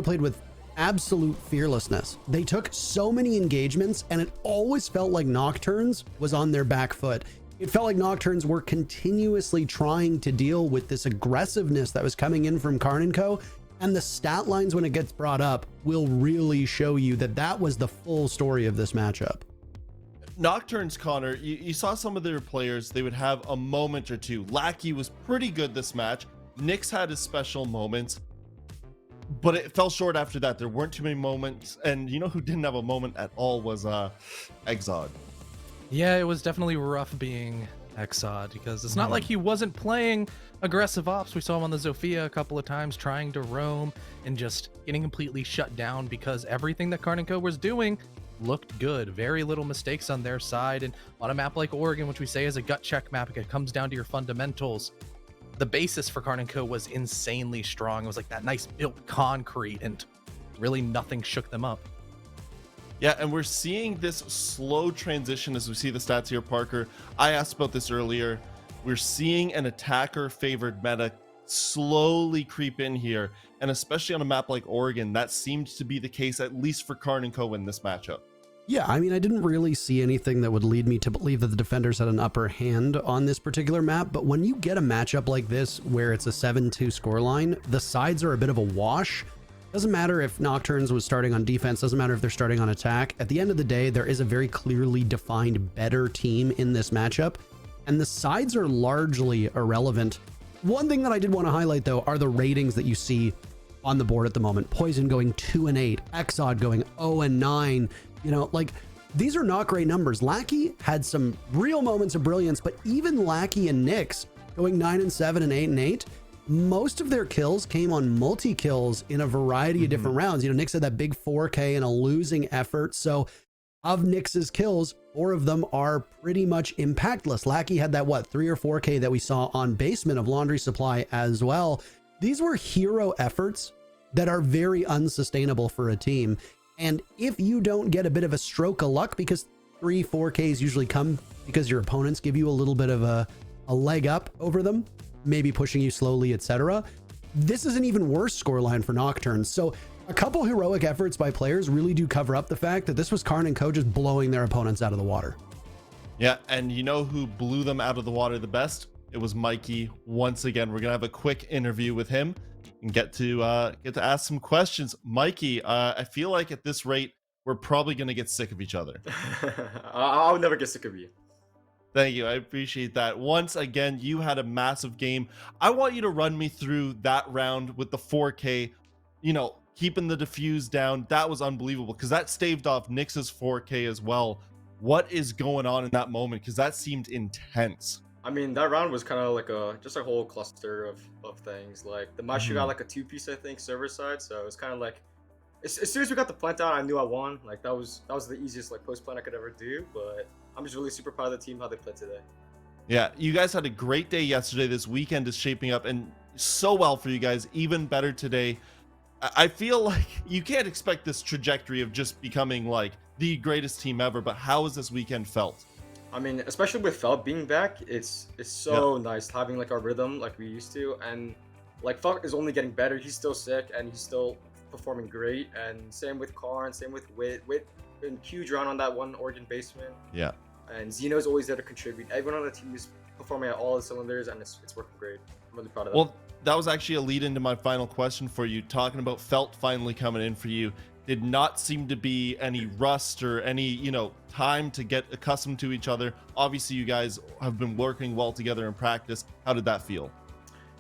played with absolute fearlessness. They took so many engagements, and it always felt like Nocturnes was on their back foot. It felt like Nocturnes were continuously trying to deal with this aggressiveness that was coming in from Karn Co, and the stat lines, when it gets brought up, will really show you that that was the full story of this matchup. Nocturnes, Connor, you saw some of their players, they would have a moment or two. Lackey was pretty good this match. Nyx had his special moments, but it fell short after that. There weren't too many moments, and you know who didn't have a moment at all was Exod. Yeah, it was definitely rough being Exod, because it's not like he wasn't playing aggressive ops. We saw him on the Zofia a couple of times trying to roam and just getting completely shut down, because everything that Karn Co was doing looked good. Very little mistakes on their side. And on a map like Oregon, which we say is a gut check map, it comes down to your fundamentals. The basis for Karn Co was insanely strong. It was like that nice built concrete, and really nothing shook them up. Yeah, and we're seeing this slow transition as we see the stats here, Parker. I asked about this earlier. We're seeing an attacker-favored meta slowly creep in here, and especially on a map like Oregon, that seemed to be the case, at least for Karn Co in this matchup. Yeah, I mean, I didn't really see anything that would lead me to believe that the defenders had an upper hand on this particular map, but when you get a matchup like this where it's a 7-2 scoreline, the sides are a bit of a wash. Doesn't matter if Nocturns was starting on defense, doesn't matter if they're starting on attack. At the end of the day, there is a very clearly defined better team in this matchup, and the sides are largely irrelevant. One thing that I did want to highlight, though, are the ratings that you see on the board at the moment. Poison going 2-8, Exod going 0-9. You know, like, these are not great numbers. Lackey had some real moments of brilliance, but even Lackey and Nyx going 9-7 and 8-8, most of their kills came on multi-kills in a variety of different rounds. You know, Nyx had that big 4K in a losing effort. So of Nyx's kills, 4 of them are pretty much impactless. Lackey had that, what, 3 or 4K that we saw on Basement of Laundry Supply as well. These were hero efforts that are very unsustainable for a team. And if you don't get a bit of a stroke of luck, because 3, 4Ks usually come because your opponents give you a little bit of a leg up over them, maybe pushing you slowly, etc. This is an even worse scoreline for Nocturnes. So a couple heroic efforts by players really do cover up the fact that this was Karn Co just blowing their opponents out of the water. Yeah, and you know who blew them out of the water the best? It was Mikey. Once again, we're gonna have a quick interview with him and get to ask some questions. Mikey, I feel like at this rate, we're probably gonna get sick of each other. I'll never get sick of you. Thank you. I appreciate that. Once again, you had a massive game. I want you to run me through that round with the 4K, you know, keeping the diffuse down. That was unbelievable because that staved off Nyx's 4K as well. What is going on in that moment? Because that seemed intense. I mean, that round was kind of like just a whole cluster of things. Like the Maestro got like a 2-piece, I think, server side. So it's kind of like, as soon as we got the plant out, I knew I won. Like that was the easiest like post plant I could ever do. But I'm just really super proud of the team, how they played today. Yeah, you guys had a great day yesterday. This weekend is shaping up and so well for you guys, even better today. I feel like you can't expect this trajectory of just becoming like the greatest team ever, but how has this weekend felt? I mean, especially with Felt being back, it's so nice having like our rhythm like we used to, and like Felt is only getting better. He's still sick and he's still performing great, and same with Karn, same with Wit been huge round on that one Oregon Basement. Yeah, and Zeno's always there to contribute. Everyone on the team is performing at all the cylinders, and it's working great. I'm really proud of that. Well, that was actually a lead into my final question for you. Talking about Felt finally coming in for you, did not seem to be any rust or any, you know, time to get accustomed to each other. Obviously, you guys have been working well together in practice. How did that feel?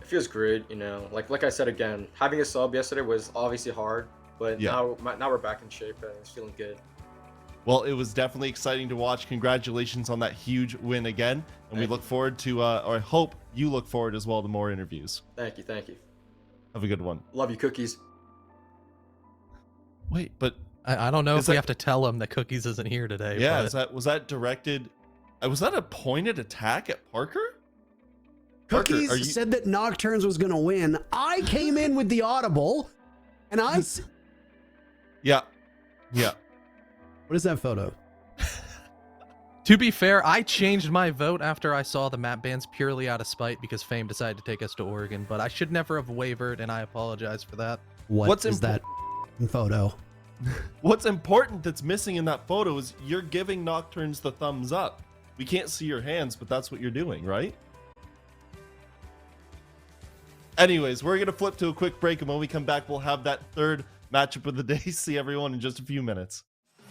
It feels great, you know. Like I said again, having a sub yesterday was obviously hard, but now we're back in shape and it's feeling good. Well, it was definitely exciting to watch. Congratulations on that huge win again. And we look forward to, or I hope you look forward as well to more interviews. Thank you. Thank you. Have a good one. Love you, Cookies. Wait, but I don't know if we have to tell him that Cookies isn't here today. Yeah, but... was that directed? Was that a pointed attack at Parker? Cookies said that Nocturnes was going to win. I came in with the audible, and Yeah. What is that photo? To be fair, I changed my vote after I saw the map bans purely out of spite because Fame decided to take us to Oregon, but I should never have wavered, and I apologize for that. What's that photo? What's important that's missing in that photo is you're giving Nocturnes the thumbs up. We can't see your hands, but that's what you're doing, right? Anyways, we're going to flip to a quick break, and when we come back, we'll have that third matchup of the day. See everyone in just a few minutes.